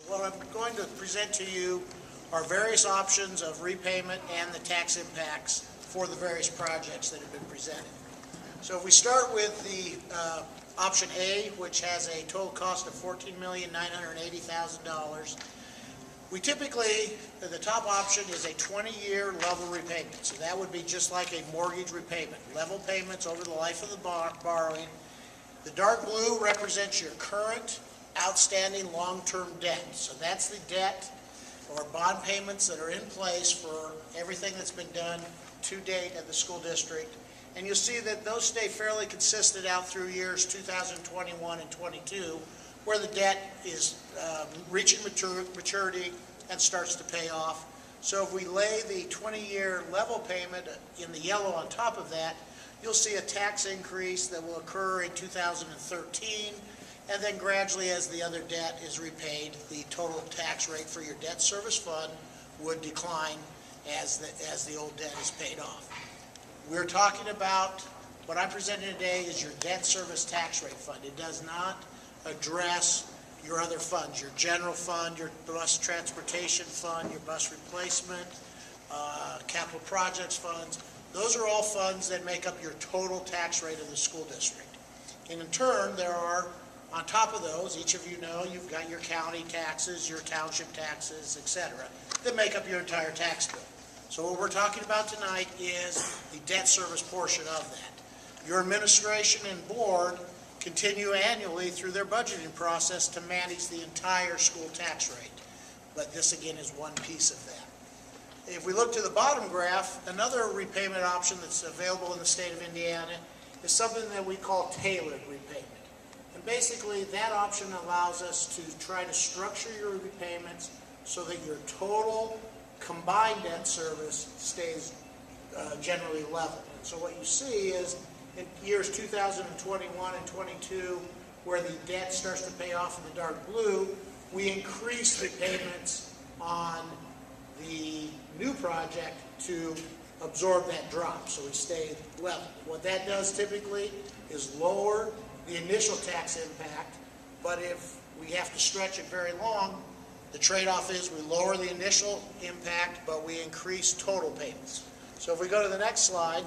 What I'm going to present to you are various options of repayment and the tax impacts for the various projects that have been presented. So if we start with the option A, which has a total cost of $14,980,000, we typically, the top option is a 20-year level repayment. So that would be just like a mortgage repayment, level payments over the life of the borrowing. The dark blue represents your current outstanding long-term debt. So that's the debt or bond payments that are in place for everything that's been done to date at the school district. And you'll see that those stay fairly consistent out through years 2021 and 22, where the debt is reaching maturity and starts to pay off. So if we lay the 20-year level payment in the yellow on top of that, you'll see a tax increase that will occur in 2013, and then gradually as the other debt is repaid, the total tax rate for your debt service fund would decline as the old debt is paid off. We're talking about, what I'm presenting today is your debt service tax rate fund. It does not address your other funds, your general fund, your bus transportation fund, your bus replacement, capital projects funds. Those are all funds that make up your total tax rate of the school district. And in turn, there are, on top of those, each of you know, you've got your county taxes, your township taxes, etc., that make up your entire tax bill. So what we're talking about tonight is the debt service portion of that. Your administration and board continue annually through their budgeting process to manage the entire school tax rate. But this again is one piece of that. If we look to the bottom graph, another repayment option that's available in the state of Indiana is something that we call tailored repayment. And basically that option allows us to try to structure your repayments so that your total combined debt service stays generally level. And so what you see is in years 2021 and 22, where the debt starts to pay off in the dark blue, we increase repayments on the new project to absorb that drop, so we stay level. What that does typically is lower the initial tax impact, but if we have to stretch it very long, the trade-off is we lower the initial impact, but we increase total payments. So if we go to the next slide,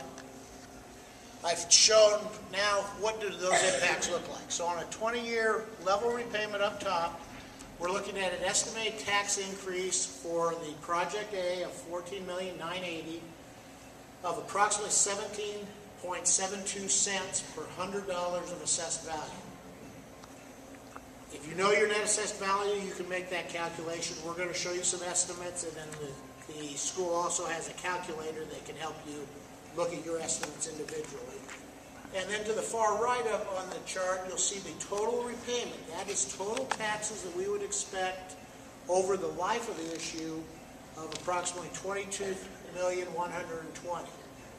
I've shown now what do those impacts look like. So on a 20-year level repayment up top, we're looking at an estimated tax increase for the Project A of $14,980,000 of approximately 17.72 cents per $100 of assessed value. If you know your net assessed value, you can make that calculation. We're going to show you some estimates, and then the school also has a calculator that can help you look at your estimates individually. And then to the far right up on the chart, you'll see the total repayment. That is total taxes that we would expect over the life of the issue of approximately $22,120,000.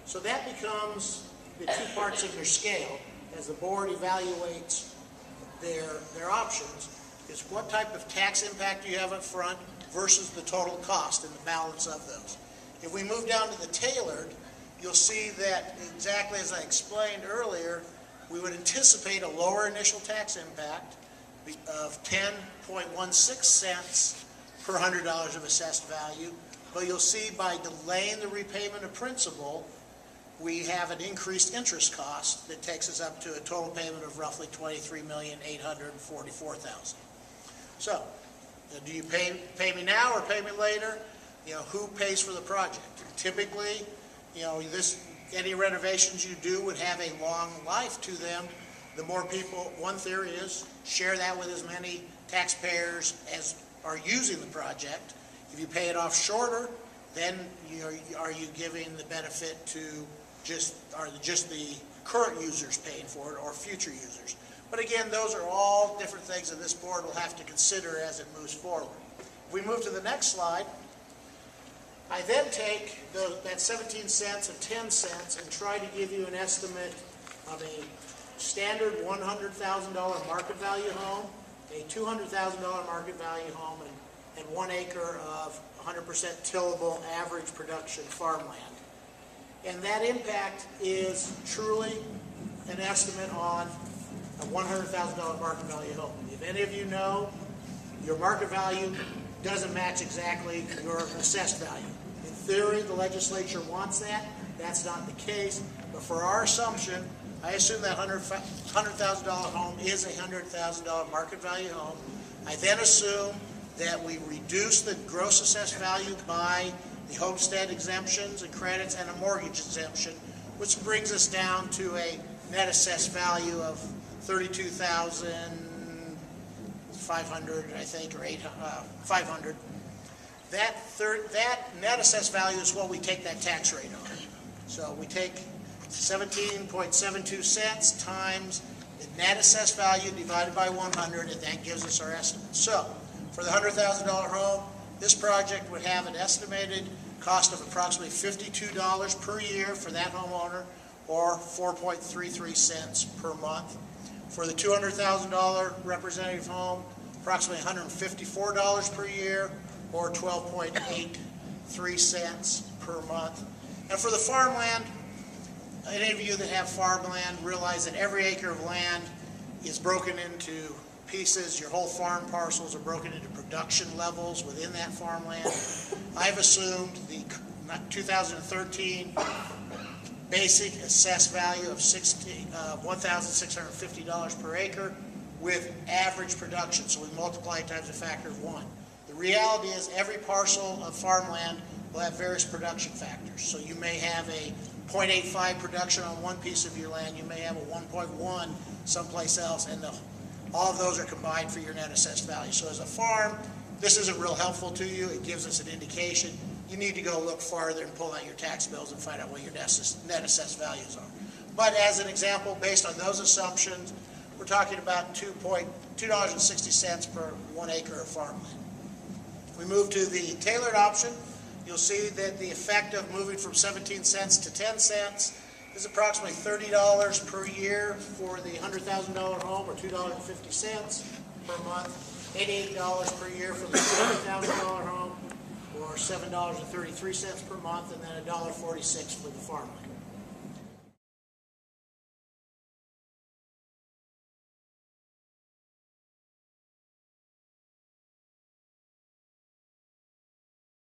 So that becomes the two parts of your scale as the board evaluates their options, is what type of tax impact do you have up front versus the total cost and the balance of those. If we move down to the tailored, you'll see that exactly as I explained earlier, we would anticipate a lower initial tax impact of 10.16 cents per $100 of assessed value, but you'll see by delaying the repayment of principal, we have an increased interest cost that takes us up to a total payment of roughly $23,844,000. So, do you pay me now or pay me later? You know, who pays for the project? Typically, you know, any renovations you do would have a long life to them. The more people, one theory is, share that with as many taxpayers as are using the project. If you pay it off shorter, then are you giving the benefit to just the current users paying for it or future users? But again, those are all different things that this board will have to consider as it moves forward. If we move to the next slide, I then take that 17 cents and 10 cents and try to give you an estimate of a standard $100,000 market value home, a $200,000 market value home, and 1 acre of 100% tillable average production farmland. And that impact is truly an estimate on a $100,000 market value home. If any of you know your market value doesn't match exactly your assessed value. In theory, the legislature wants that. That's not the case. But for our assumption, I assume that $100,000 home is a $100,000 market value home. I then assume that we reduce the gross assessed value by the homestead exemptions and credits and a mortgage exemption, which brings us down to a net assessed value of $32,500, I think, or $500. That net assessed value is what we take that tax rate on. So we take 17.72 cents times the net assessed value divided by 100, and that gives us our estimate. So for the $100,000 home, this project would have an estimated cost of approximately $52 per year for that homeowner, or 4.33 cents per month. For the $200,000 representative home, approximately $154 per year, or 12.83 cents per month. And for the farmland, any of you that have farmland realize that every acre of land is broken into pieces. Your whole farm parcels are broken into production levels within that farmland. I've assumed the 2013 basic assessed value of $1,650 per acre with average production. So we multiply it times a factor of 1. The reality is every parcel of farmland will have various production factors. So you may have a 0.85 production on one piece of your land, you may have a 1.1 someplace else, and all of those are combined for your net assessed value. So as a farm, this isn't real helpful to you. It gives us an indication. You need to go look farther and pull out your tax bills and find out what your net assessed values are. But as an example, based on those assumptions, we're talking about $2.60 per 1 acre of farmland. We move to the tailored option. You'll see that the effect of moving from 17 cents to 10 cents is approximately $30 per year for the $100,000 home, or $2.50 per month, $88 per year for the $200,000 home, or $7.33 per month, and then $1.46 for the farmland.